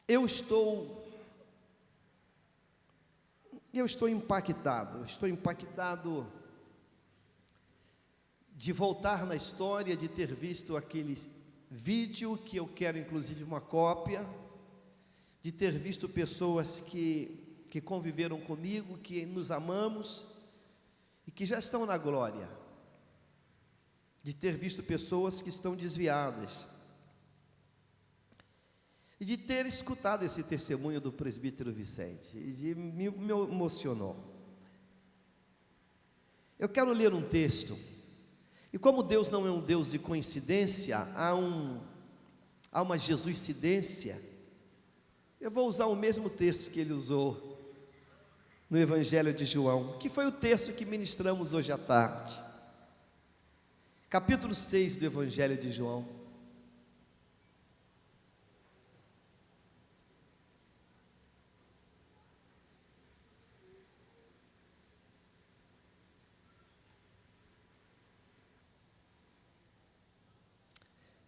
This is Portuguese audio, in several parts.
Eu estou impactado de voltar na história, de ter visto aquele vídeo, que eu quero inclusive uma cópia, de ter visto pessoas que conviveram comigo, que nos amamos e que já estão na glória, de ter visto pessoas que estão desviadas, e de ter escutado esse testemunho do presbítero Vicente, e me emocionou. Eu quero ler um texto, e como Deus não é um Deus de coincidência, há uma jesuicidência. Eu vou usar o mesmo texto que ele usou no Evangelho de João, que foi o texto que ministramos hoje à tarde, capítulo 6 do Evangelho de João.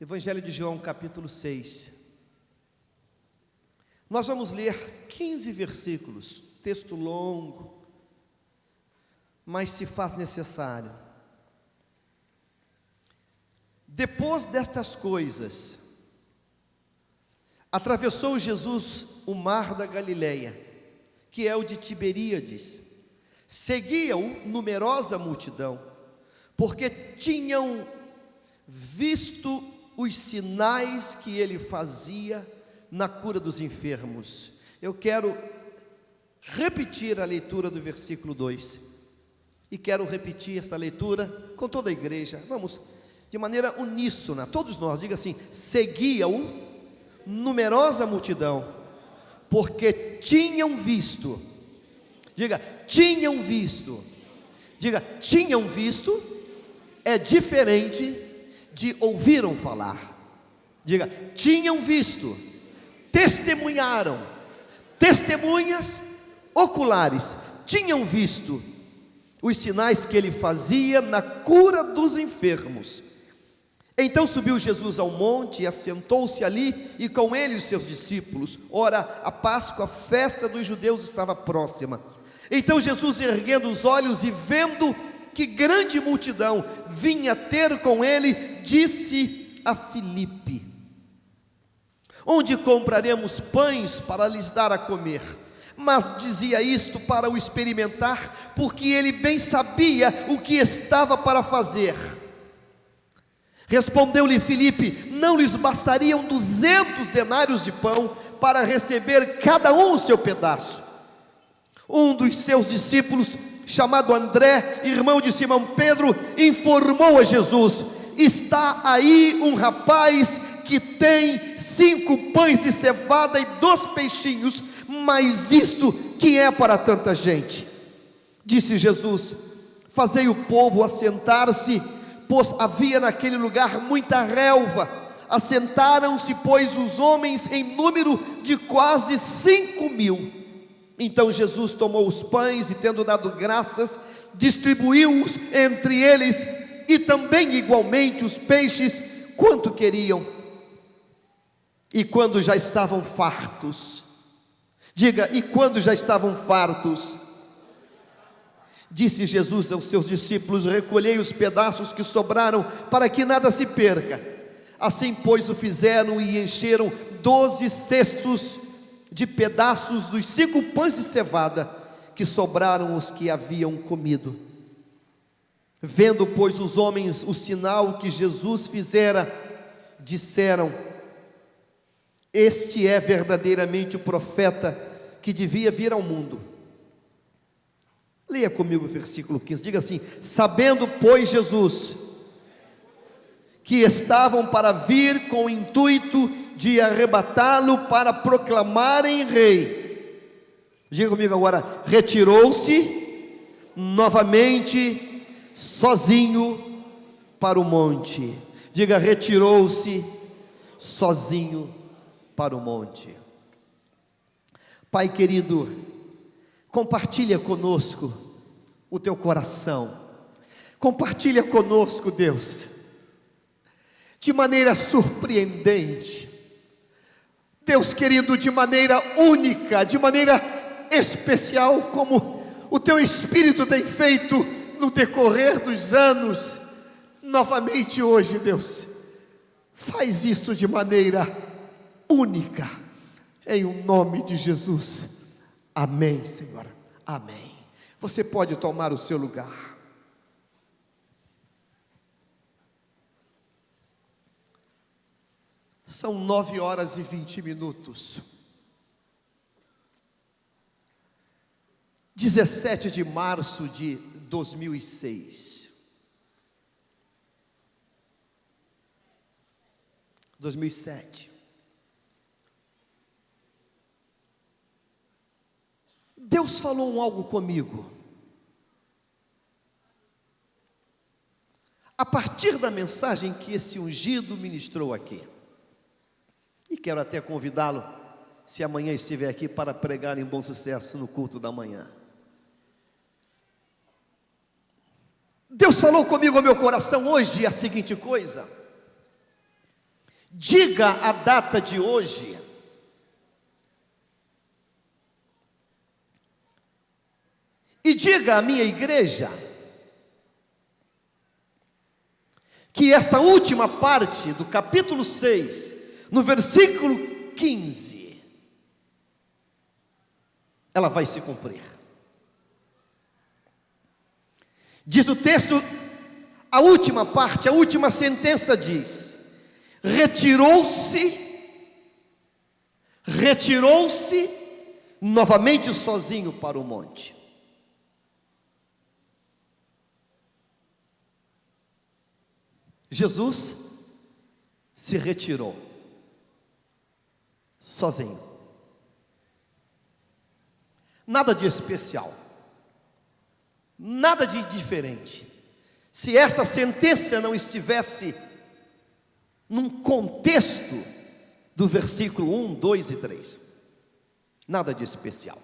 Evangelho de João, capítulo 6. Nós vamos ler 15 versículos, texto longo, mas se faz necessário. Depois destas coisas, atravessou Jesus o mar da Galileia, que é o de Tiberíades. Seguia-o numerosa multidão, porque tinham visto os sinais que ele fazia na cura dos enfermos. Eu quero repetir a leitura do versículo 2, e quero repetir essa leitura com toda a igreja. Vamos, de maneira uníssona, todos nós, diga assim: seguia-o numerosa multidão, porque tinham visto, diga, tinham visto, diga, tinham visto, é diferente de ouviram falar. Diga, tinham visto, testemunharam, testemunhas oculares, tinham visto os sinais que ele fazia na cura dos enfermos. Então subiu Jesus ao monte e assentou-se ali, e com ele os seus discípulos. Ora, a Páscoa, a festa dos judeus, estava próxima. Então Jesus, erguendo os olhos e vendo que grande multidão vinha ter com ele, disse a Filipe: onde compraremos pães para lhes dar a comer? Mas dizia isto para o experimentar, porque ele bem sabia o que estava para fazer. Respondeu-lhe Filipe: não lhes bastariam 200 denários de pão para receber cada um o seu pedaço? Um dos seus discípulos, chamado André, irmão de Simão Pedro, informou a Jesus: está aí um rapaz que tem 5 pães de cevada e 2 peixinhos, mas isto que é para tanta gente? Disse Jesus: fazei o povo assentar-se, pois havia naquele lugar muita relva. Assentaram-se, pois, os homens em número de quase 5.000. Então Jesus tomou os pães e, tendo dado graças, distribuiu-os entre eles, e também igualmente os peixes, quanto queriam. E quando já estavam fartos, diga, e quando já estavam fartos, disse Jesus aos seus discípulos: recolhei os pedaços que sobraram, para que nada se perca. Assim, pois, o fizeram, e encheram 12 cestos de pedaços dos 5 pães de cevada que sobraram os que haviam comido. Vendo, pois, os homens o sinal que Jesus fizera, disseram: este é verdadeiramente o profeta que devia vir ao mundo. Leia comigo o versículo 15, diga assim: sabendo, pois, Jesus que estavam para vir com o intuito de arrebatá-lo para proclamarem rei, diga comigo agora, retirou-se novamente sozinho para o monte. Diga, retirou-se sozinho para o monte. Pai querido, compartilha conosco o teu coração, compartilha conosco, Deus, de maneira surpreendente, Deus querido, de maneira única, de maneira especial, como o teu Espírito tem feito no decorrer dos anos, novamente hoje, Deus, faz isso de maneira única, em o nome de Jesus. Amém, Senhor, amém. Você pode tomar o seu lugar. São 9h20. 17 de março de 2006. 2007. Deus falou algo comigo. A partir da mensagem que esse ungido ministrou aqui. E quero até convidá-lo, se amanhã estiver aqui, para pregar em Bom Sucesso no culto da manhã. Deus falou comigo ao meu coração hoje a seguinte coisa: diga a data de hoje, e diga à minha igreja, que esta última parte do capítulo 6, no versículo 15, ela vai se cumprir. Diz o texto, a última parte, a última sentença diz: retirou-se novamente sozinho para o monte. Jesus se retirou sozinho. Nada de especial, nada de diferente. Se essa sentença não estivesse num contexto do versículo 1, 2 e 3, nada de especial.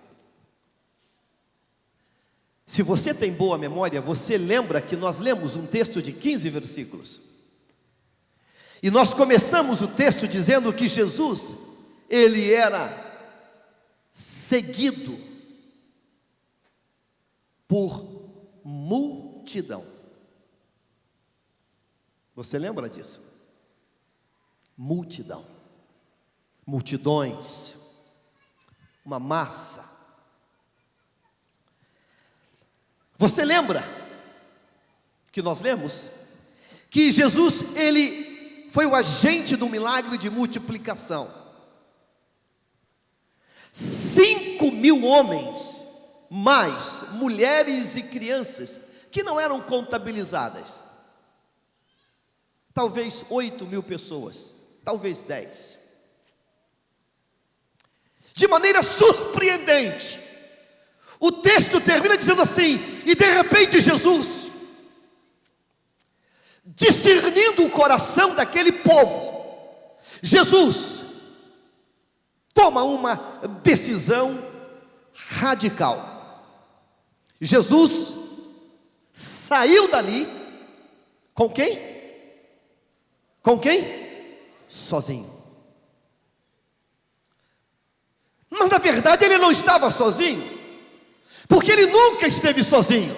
Se você tem boa memória, você lembra que nós lemos um texto de 15 versículos. E nós começamos o texto dizendo que Jesus, ele era seguido por multidão. Você lembra disso? Multidão, multidões, uma massa. Você lembra que nós lemos que Jesus, ele foi o agente do milagre de multiplicação. 5.000 homens, mais mulheres e crianças, que não eram contabilizadas. Talvez 8.000 pessoas, talvez 10. De maneira surpreendente, o texto termina dizendo assim: e de repente Jesus, discernindo o coração daquele povo, Jesus toma uma decisão radical. Jesus saiu dali com quem? Com quem? Sozinho. Mas na verdade ele não estava sozinho, porque ele nunca esteve sozinho.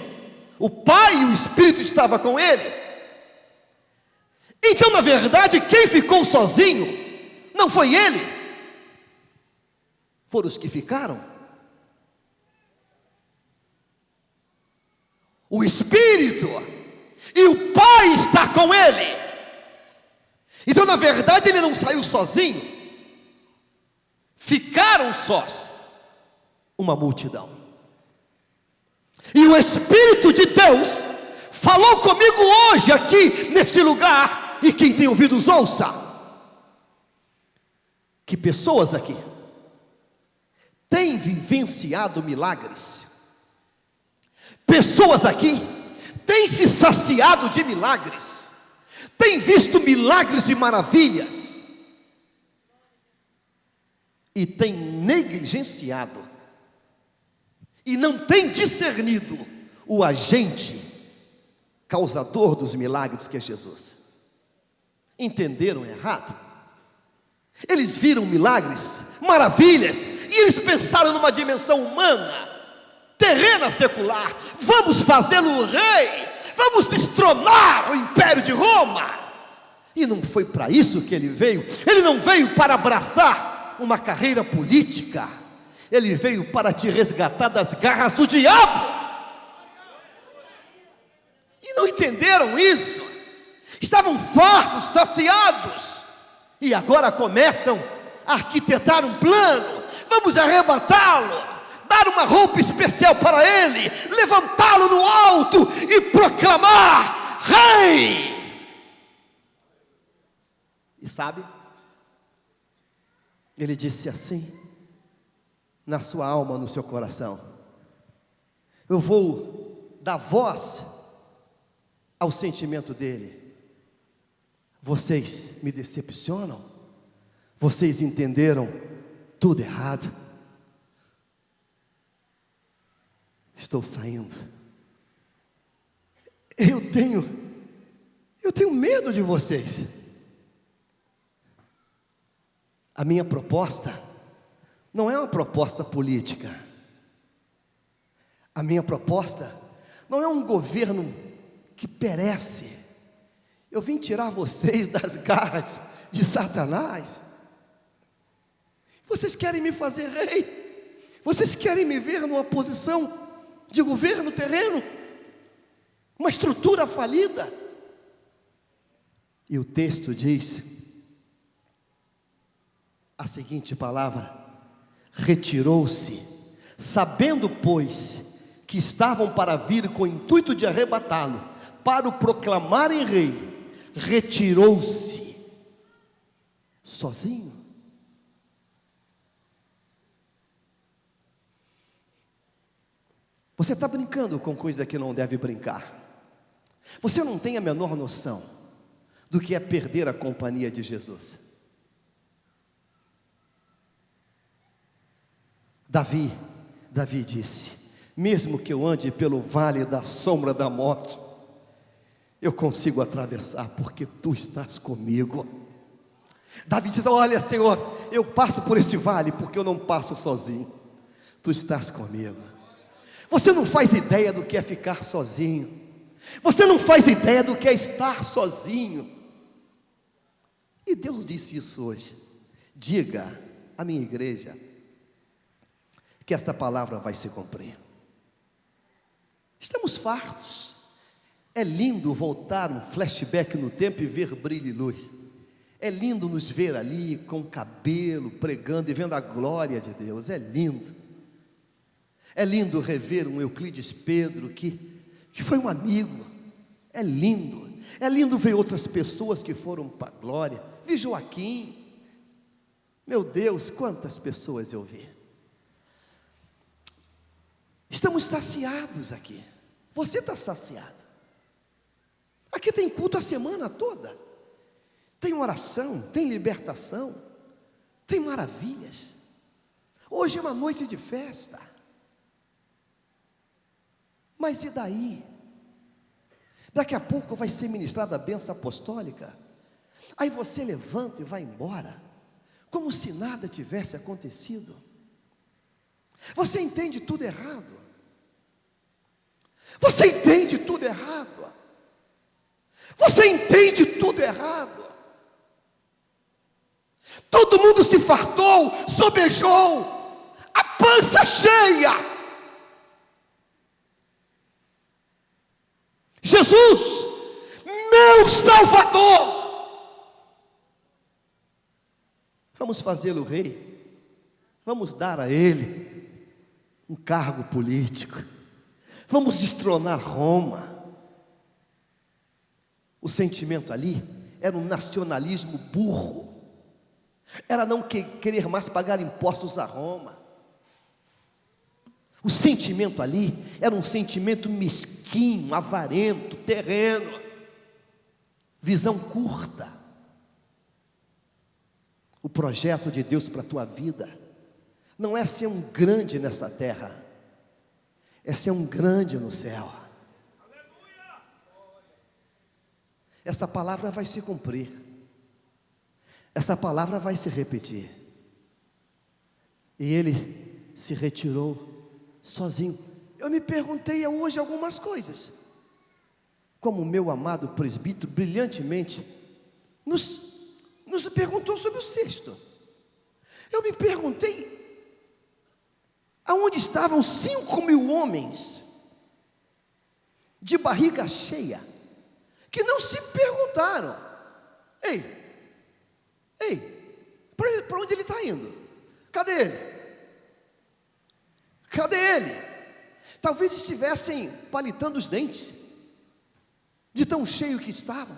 O Pai e o Espírito estavam com ele. Então, na verdade, quem ficou sozinho não foi ele, foram os que ficaram. O Espírito e o Pai está com ele. Então, na verdade, ele não saiu sozinho, ficaram sós, uma multidão. E o Espírito de Deus falou comigo hoje aqui neste lugar. E quem tem ouvidos ouça, que pessoas aqui têm vivenciado milagres, pessoas aqui têm se saciado de milagres, têm visto milagres e maravilhas, e têm negligenciado, e não têm discernido o agente causador dos milagres, que é Jesus. Entenderam errado? Eles viram milagres, maravilhas, e eles pensaram numa dimensão humana, terrena, secular. Vamos fazê-lo rei, vamos destronar o império de Roma. E não foi para isso que ele veio. Ele não veio para abraçar uma carreira política, ele veio para te resgatar das garras do diabo. E não entenderam isso, estavam fartos, saciados, e agora começam a arquitetar um plano. Vamos arrebatá-lo, dar uma roupa especial para ele, levantá-lo no alto e proclamar rei. E sabe, ele disse assim, na sua alma, no seu coração: eu vou dar voz ao sentimento dele. Vocês me decepcionam, vocês entenderam tudo errado, estou saindo. Eu tenho medo de vocês. A minha proposta não é uma proposta política. A minha proposta não é um governo que perece. Eu vim tirar vocês das garras de Satanás. Vocês querem me fazer rei? Vocês querem me ver numa posição de governo terreno? Uma estrutura falida? E o texto diz a seguinte palavra: retirou-se, sabendo, pois, que estavam para vir com o intuito de arrebatá-lo, para o proclamarem rei, retirou-se, sozinho. Você está brincando com coisa que não deve brincar. Você não tem a menor noção do que é perder a companhia de Jesus. Davi disse: mesmo que eu ande pelo vale da sombra da morte, eu consigo atravessar, porque tu estás comigo. Davi diz: olha, Senhor, eu passo por este vale, porque eu não passo sozinho, tu estás comigo. Você não faz ideia do que é ficar sozinho, você não faz ideia do que é estar sozinho. E Deus disse isso hoje: diga à minha igreja que esta palavra vai se cumprir. Estamos fartos. É lindo voltar um flashback no tempo e ver brilho e luz. É lindo nos ver ali com o cabelo, pregando e vendo a glória de Deus. É lindo. É lindo rever um Euclides Pedro que foi um amigo. É lindo. É lindo ver outras pessoas que foram para a glória. Vi Joaquim. Meu Deus, quantas pessoas eu vi. Estamos saciados aqui. Você está saciado. Aqui tem culto a semana toda. Tem oração, tem libertação, tem maravilhas. Hoje é uma noite de festa. Mas e daí? Daqui a pouco vai ser ministrada a bênção apostólica. Aí você levanta e vai embora, como se nada tivesse acontecido. Você entende tudo errado. Você entende tudo errado. Você entende tudo errado. Todo mundo se fartou, sobejou, a pança cheia. Jesus, meu Salvador. Vamos fazê-lo rei. Vamos dar a ele um cargo político. Vamos destronar Roma. O sentimento ali era um nacionalismo burro. Era não querer mais pagar impostos a Roma. O sentimento ali era um sentimento mesquinho, avarento, terreno, visão curta. O projeto de Deus para a tua vida não é ser um grande nessa terra, é ser um grande no céu. Essa palavra vai se cumprir. essa palavra vai se repetir. E ele se retirou sozinho. Eu me perguntei hoje algumas coisas, como o meu amado presbítero brilhantemente nos perguntou sobre o cesto. Eu me perguntei, aonde estavam 5.000 homens de barriga cheia, que não se perguntaram: para onde ele está indo? Cadê ele? Cadê ele? Talvez estivessem palitando os dentes, de tão cheio que estavam.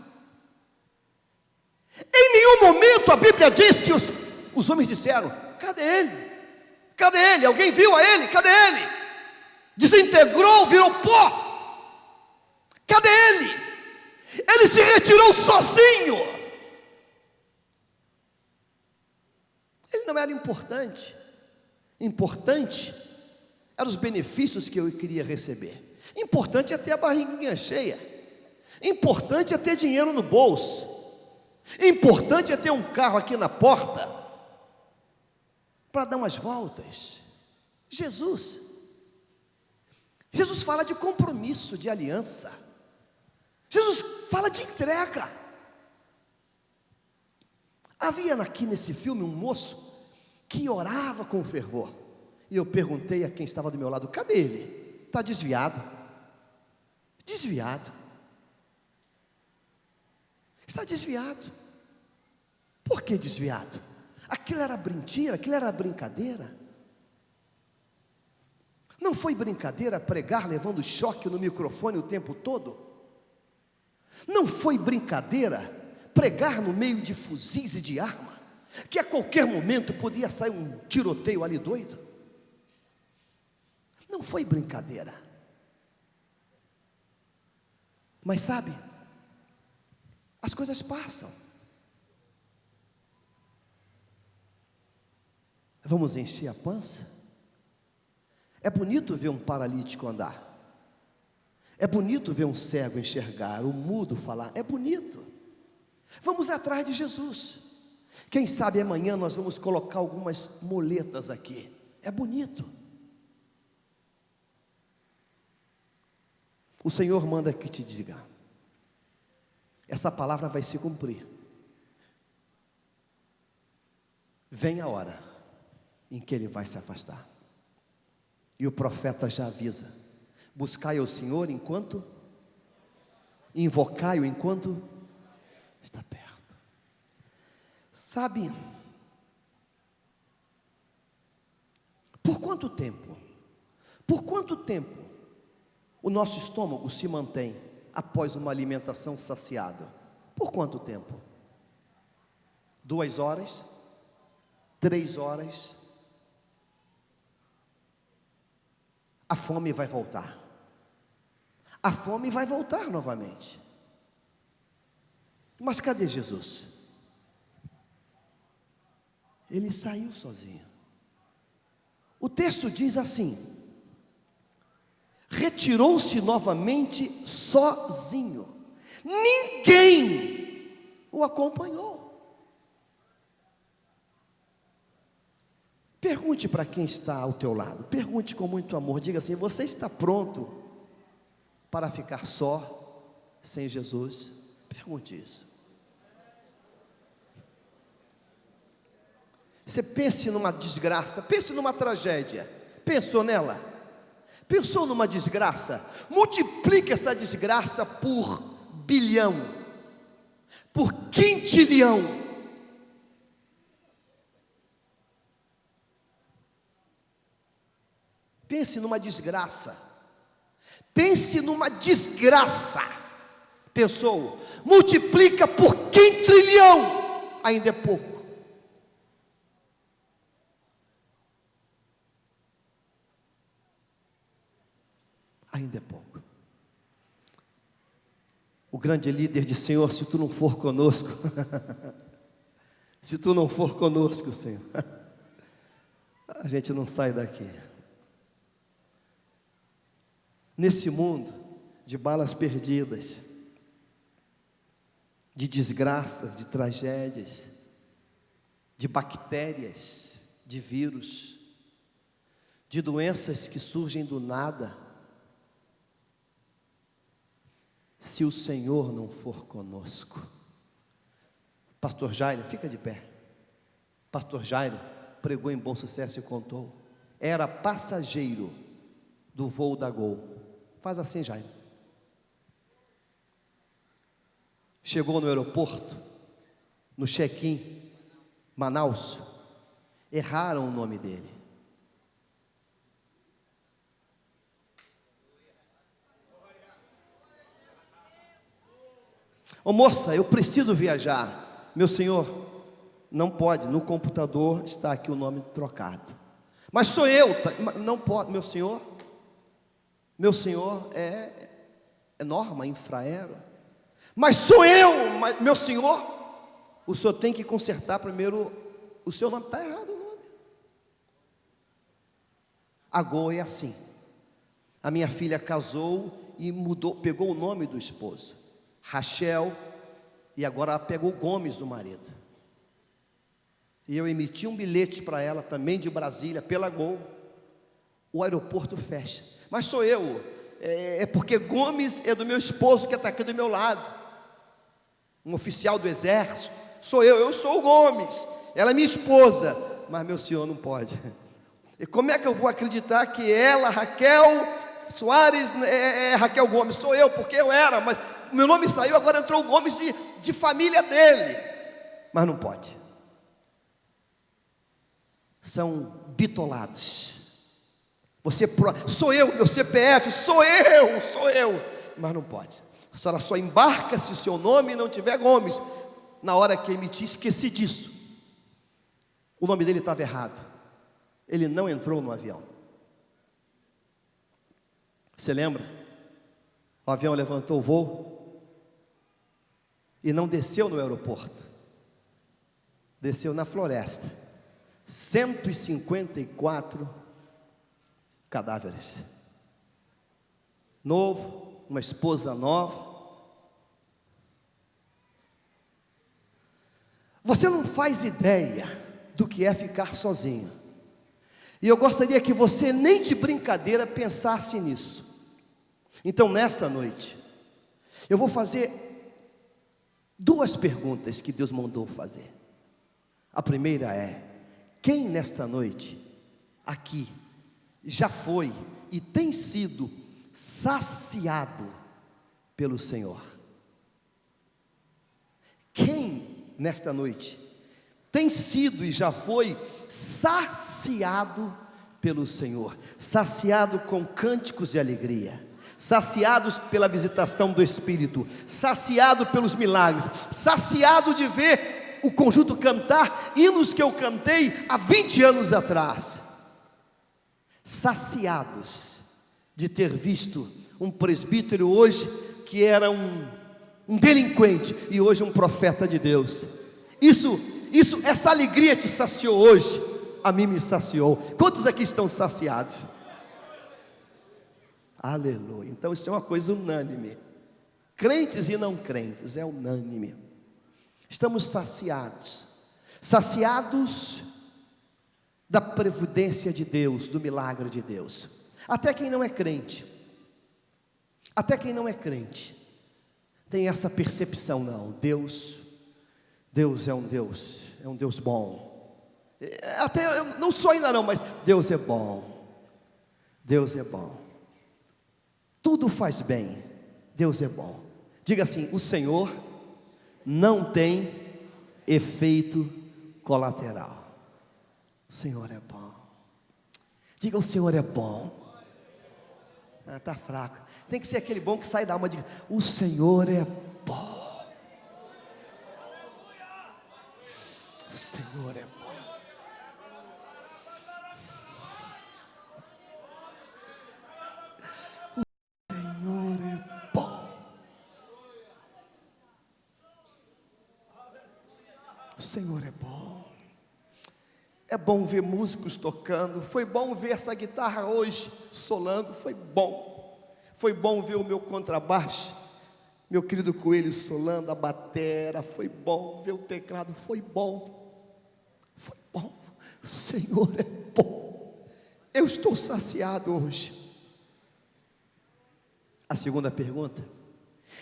Em nenhum momento a Bíblia diz que os homens disseram: cadê ele? Cadê ele? Alguém viu a ele? Cadê ele? Desintegrou, virou pó. Cadê ele? Ele se retirou sozinho. Ele não era importante. Importante eram os benefícios que eu queria receber. Importante é ter a barriguinha cheia. Importante é ter dinheiro no bolso. Importante é ter um carro aqui na porta para dar umas voltas. Jesus fala de compromisso, de aliança. Jesus fala de entrega. Havia aqui nesse filme um moço que orava com fervor. E eu perguntei a quem estava do meu lado: cadê ele? Está desviado. Desviado. Está desviado. Por que desviado? Aquilo era mentira, aquilo era brincadeira. Não foi brincadeira pregar levando choque no microfone o tempo todo. Não foi brincadeira pregar no meio de fuzis e de arma, que a qualquer momento podia sair um tiroteio ali doido. Não foi brincadeira. Mas sabe, as coisas passam. Vamos encher a pança? É bonito ver um paralítico andar. É bonito ver um cego enxergar, um mudo falar. É bonito. Vamos atrás de Jesus. Quem sabe amanhã nós vamos colocar algumas muletas aqui. É bonito. O Senhor manda que te diga: essa palavra vai se cumprir. Vem a hora em que ele vai se afastar. E o profeta já avisa: buscai ao Senhor enquanto, invocai-o enquanto está perto. Sabe, por quanto tempo o nosso estômago se mantém após uma alimentação saciada? Por quanto tempo? 2 horas? 3 horas? A fome vai voltar. A fome vai voltar novamente. Mas cadê Jesus? Ele saiu sozinho. O texto diz assim: retirou-se novamente sozinho. Ninguém o acompanhou. Pergunte para quem está ao teu lado. Pergunte com muito amor. Diga assim: você está pronto para ficar só, sem Jesus? Pergunte isso. Você pense numa desgraça, pense numa tragédia. Pensou nela? Pensou numa desgraça? Multiplique essa desgraça por bilhão, por quintilhão. Pense numa desgraça. Pense numa desgraça. Pensou? Multiplica por quintilhão. Ainda é pouco. Ainda é pouco. O grande líder disse: Senhor, se tu não for conosco, se tu não for conosco, Senhor, a gente não sai daqui. Nesse mundo de balas perdidas, de desgraças, de tragédias, de bactérias, de vírus, de doenças que surgem do nada, se o Senhor não for conosco. Pastor Jairo, fica de pé. Pastor Jairo pregou em Bom Sucesso e contou. Era passageiro do voo da Gol. Faz assim, Jairo. Chegou no aeroporto, no check-in, Manaus, erraram o nome dele. Ô moça, eu preciso viajar. Meu senhor, não pode, no computador está aqui o nome trocado. Mas sou eu, não pode, meu senhor é Norma Infraero. Mas sou eu, meu senhor, o senhor tem que consertar primeiro, o seu nome está errado o nome. A Gol é assim. A minha filha casou e mudou, pegou o nome do esposo, Rachel, e agora ela pegou Gomes do marido. E eu emiti um bilhete para ela também de Brasília, pela Gol. O aeroporto fecha. Mas sou eu, é porque Gomes é do meu esposo que está aqui do meu lado, um oficial do exército. Sou eu sou o Gomes, ela é minha esposa, mas meu senhor não pode. E como é que eu vou acreditar que ela, Raquel Soares, é Raquel Gomes? Sou eu, porque eu era, mas o meu nome saiu, agora entrou o Gomes de família dele, mas não pode. São bitolados. Sou eu, meu CPF, sou eu, mas não pode. A senhora só embarca se o seu nome não tiver Gomes. Na hora que emitir, esqueci disso. O nome dele estava errado. Ele não entrou no avião. Você lembra? O avião levantou o voo e não desceu no aeroporto. Desceu na floresta. 154 cadáveres. Novo, uma esposa nova. Você não faz ideia do que é ficar sozinho. E eu gostaria que você nem de brincadeira pensasse nisso. Então nesta noite, eu vou fazer 2 perguntas que Deus mandou fazer. A primeira é: quem nesta noite, aqui, já foi e tem sido saciado pelo Senhor? Quem nesta noite tem sido e já foi saciado pelo Senhor? Saciado com cânticos de alegria, saciados pela visitação do Espírito, saciado pelos milagres, saciado de ver o conjunto cantar hinos que eu cantei há 20 anos atrás, saciados de ter visto um presbítero hoje que era um delinquente e hoje um profeta de Deus. Essa alegria te saciou hoje, a mim me saciou. Quantos aqui estão saciados? Aleluia. Então isso é uma coisa unânime, crentes e não crentes, é unânime. Estamos saciados da providência de Deus, do milagre de Deus. Até quem não é crente tem essa percepção. Não, Deus é um Deus bom. Até eu não sou ainda não, mas Deus é bom. Deus é bom. Tudo faz bem. Deus é bom. Diga assim: o Senhor não tem efeito colateral. O Senhor é bom. Diga: o Senhor é bom. Está fraco. Tem que ser aquele bom que sai da alma. Diga: o Senhor é bom. O Senhor é bom. O Senhor é bom. O Senhor é bom. É bom ver músicos tocando. Foi bom ver essa guitarra hoje solando. Foi bom. Foi bom ver o meu contrabaixo, meu querido Coelho solando a batera. Foi bom ver o teclado. Foi bom. Senhor é bom, eu estou saciado hoje. A segunda pergunta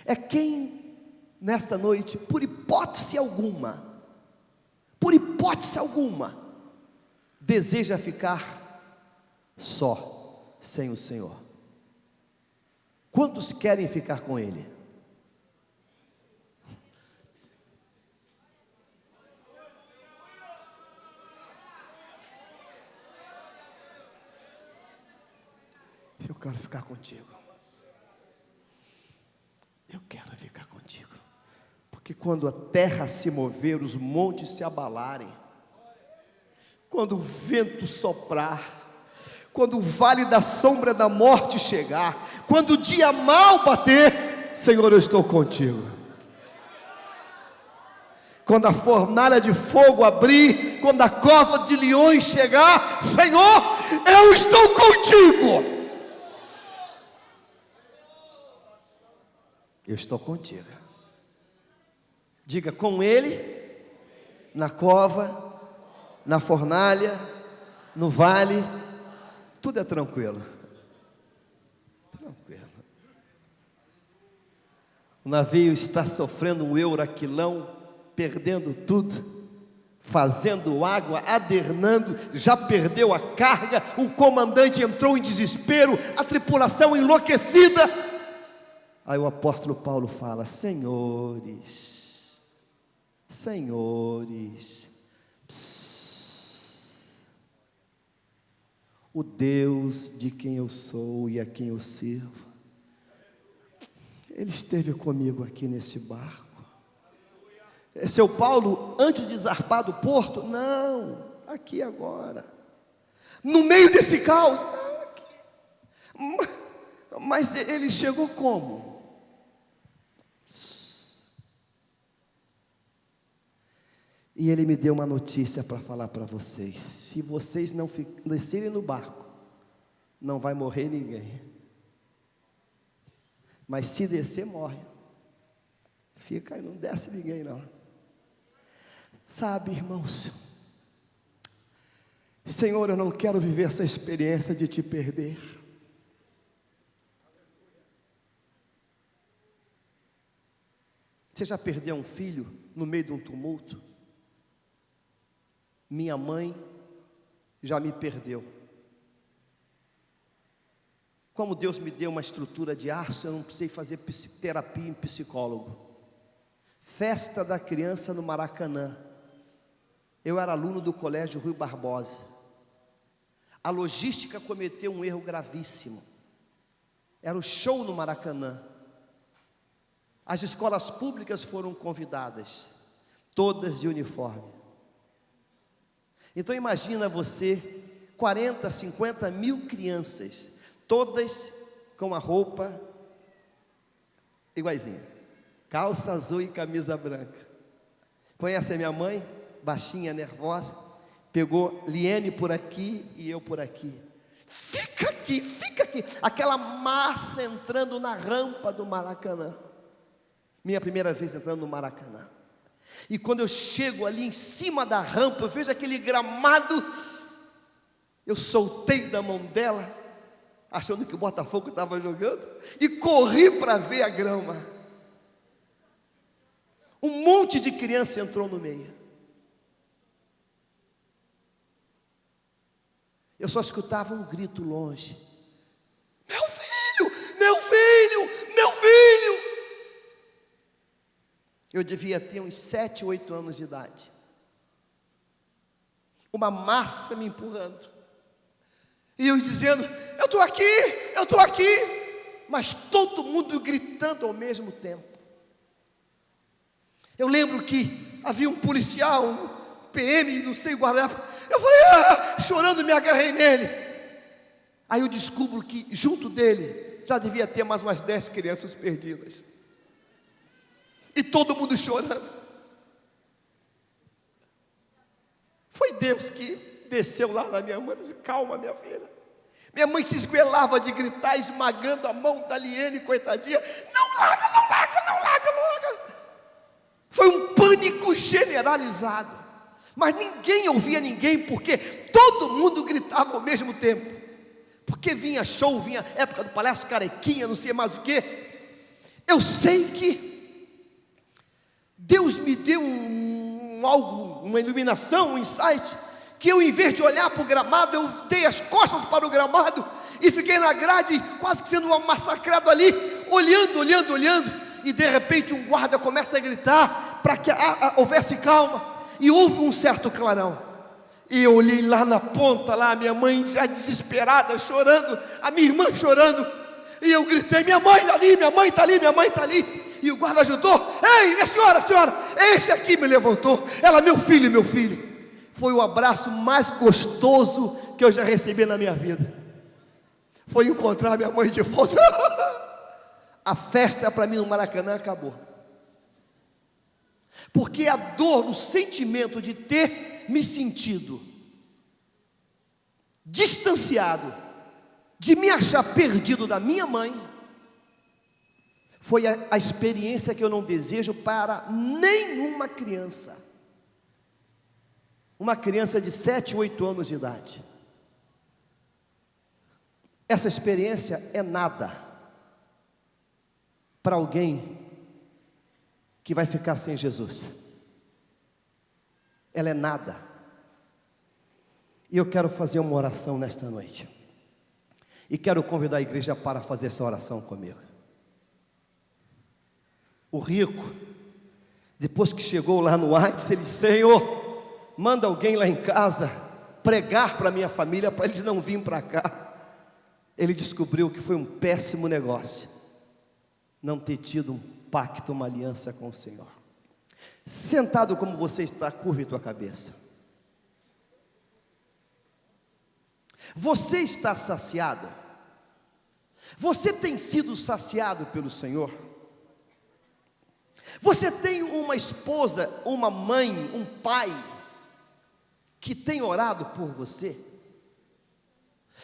é: quem nesta noite, por hipótese alguma, deseja ficar só, sem o Senhor? Quantos querem ficar com Ele? Eu quero ficar contigo. Eu quero ficar contigo. Porque quando a terra se mover, os montes se abalarem, quando o vento soprar, quando o vale da sombra da morte chegar, quando o dia mau bater, Senhor, eu estou contigo. Quando a fornalha de fogo abrir, quando a cova de leões chegar, Senhor, eu estou contigo. Eu estou contigo. Diga: com Ele, na cova, na fornalha, no vale, tudo é tranquilo. Tranquilo. O navio está sofrendo um euraquilão, perdendo tudo, fazendo água, adernando, já perdeu a carga, o comandante entrou em desespero, a tripulação enlouquecida. Aí o apóstolo Paulo fala: senhores, o Deus de quem eu sou e a quem eu sirvo, Ele esteve comigo aqui nesse barco. Seu Paulo, antes de zarpar do porto? Não, aqui agora, no meio desse caos, aqui. Mas ele chegou como? E ele me deu uma notícia para falar para vocês: se vocês não descerem no barco, não vai morrer ninguém. Mas se descer, morre. Fica aí, não desce ninguém não. Sabe, irmãos, Senhor, eu não quero viver essa experiência de te perder. Você já perdeu um filho no meio de um tumulto? Minha mãe já me perdeu. Como Deus me deu uma estrutura de aço, eu não precisei fazer terapia em psicólogo. Festa da criança no Maracanã. Eu era aluno do colégio Rui Barbosa. A logística cometeu um erro gravíssimo. Era o show no Maracanã. As escolas públicas foram convidadas, todas de uniforme. Então imagina você, 40, 50 mil crianças, todas com a roupa iguaizinha, calça azul e camisa branca. Conhece a minha mãe? Baixinha, nervosa, pegou Liene por aqui e eu por aqui. Fica aqui, aquela massa entrando na rampa do Maracanã. Minha primeira vez entrando no Maracanã. E quando eu chego ali em cima da rampa, eu vejo aquele gramado, eu soltei da mão dela, achando que o Botafogo estava jogando, e corri para ver a grama. Um monte de criança entrou no meio. Eu só escutava um grito longe: meu filho, meu filho, meu filho. Eu devia ter uns 7, 8 anos de idade. Uma massa me empurrando. E eu dizendo: eu estou aqui. Mas todo mundo gritando ao mesmo tempo. Eu lembro que havia um policial, um PM, não sei, guarda-roupa. Eu falei, chorando, me agarrei nele. Aí eu descubro que junto dele já devia ter mais umas 10 crianças perdidas. E todo mundo chorando. Foi Deus que desceu lá na minha mãe e disse: calma, minha filha. Minha mãe se esguelava de gritar, esmagando a mão da Liene, coitadinha. Não larga. Foi um pânico generalizado. mas ninguém ouvia ninguém, porque todo mundo gritava ao mesmo tempo, porque vinha show, vinha época do Palhaço Carequinha, não sei mais o que. Eu sei que Deus me deu algo, uma iluminação, um insight, que eu, em vez de olhar para o gramado, eu dei as costas para o gramado e fiquei na grade, quase que sendo massacrado ali, olhando, e de repente um guarda começa a gritar para que houvesse calma, e houve um certo clarão, e eu olhei lá na ponta, lá a minha mãe já desesperada, chorando, a minha irmã chorando, e eu gritei: minha mãe está ali, minha mãe está ali, minha mãe está ali. E o guarda ajudou: ei, minha senhora, esse aqui me levantou. Ela: meu filho, meu filho. Foi o abraço mais gostoso que eu já recebi na minha vida, foi encontrar minha mãe de volta. A festa para mim no Maracanã acabou, porque a dor, o sentimento de ter me sentido distanciado, de me achar perdido da minha mãe, foi a experiência que eu não desejo para nenhuma criança. Uma criança de 7, 8 anos de idade. Essa experiência é nada para alguém que vai ficar sem Jesus. Ela é nada. E eu quero fazer uma oração nesta noite, e quero convidar a igreja para fazer essa oração comigo. O rico, depois que chegou lá no Hades, ele disse: Senhor, manda alguém lá em casa pregar para a minha família, para eles não virem para cá. Ele descobriu que foi um péssimo negócio não ter tido um pacto, uma aliança com o Senhor. Sentado como você está, curve tua cabeça. Você está saciado? Você tem sido saciado pelo Senhor? Você tem uma esposa, uma mãe, um pai que tem orado por você?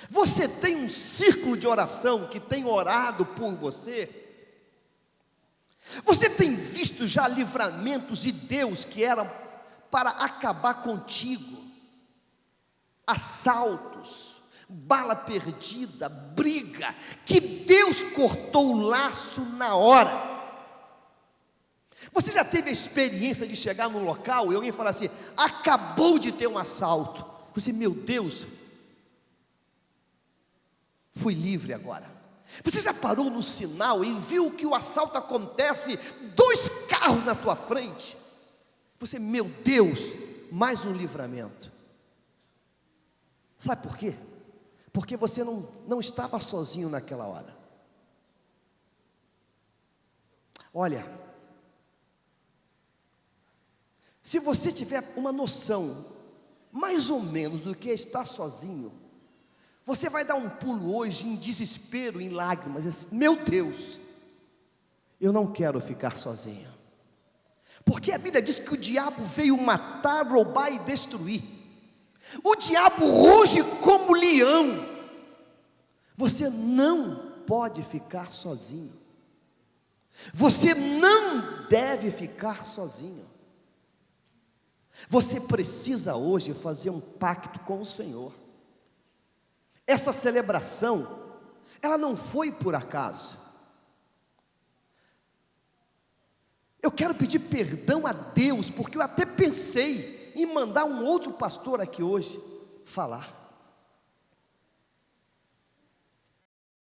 Você tem um círculo de oração que tem orado por você? Você tem visto já livramentos de Deus que eram para acabar contigo? Assaltos, bala perdida, briga, que Deus cortou o laço na hora. Você já teve a experiência de chegar num local e alguém falar assim: acabou de ter um assalto? Você: meu Deus, fui livre agora. Você já parou no sinal e viu que o assalto acontece, 2 carros na tua frente? Você: meu Deus, mais um livramento. Sabe por quê? Porque você não estava sozinho naquela hora. Olha, se você tiver uma noção mais ou menos do que é estar sozinho, você vai dar um pulo hoje em desespero, em lágrimas, assim: meu Deus, eu não quero ficar sozinho. Porque a Bíblia diz que o diabo veio matar, roubar e destruir. O diabo ruge como leão. Você não pode ficar sozinho. Você não deve ficar sozinho. Você precisa hoje fazer um pacto com o Senhor. Essa celebração, ela não foi por acaso. Eu quero pedir perdão a Deus, porque eu até pensei em mandar um outro pastor aqui hoje falar.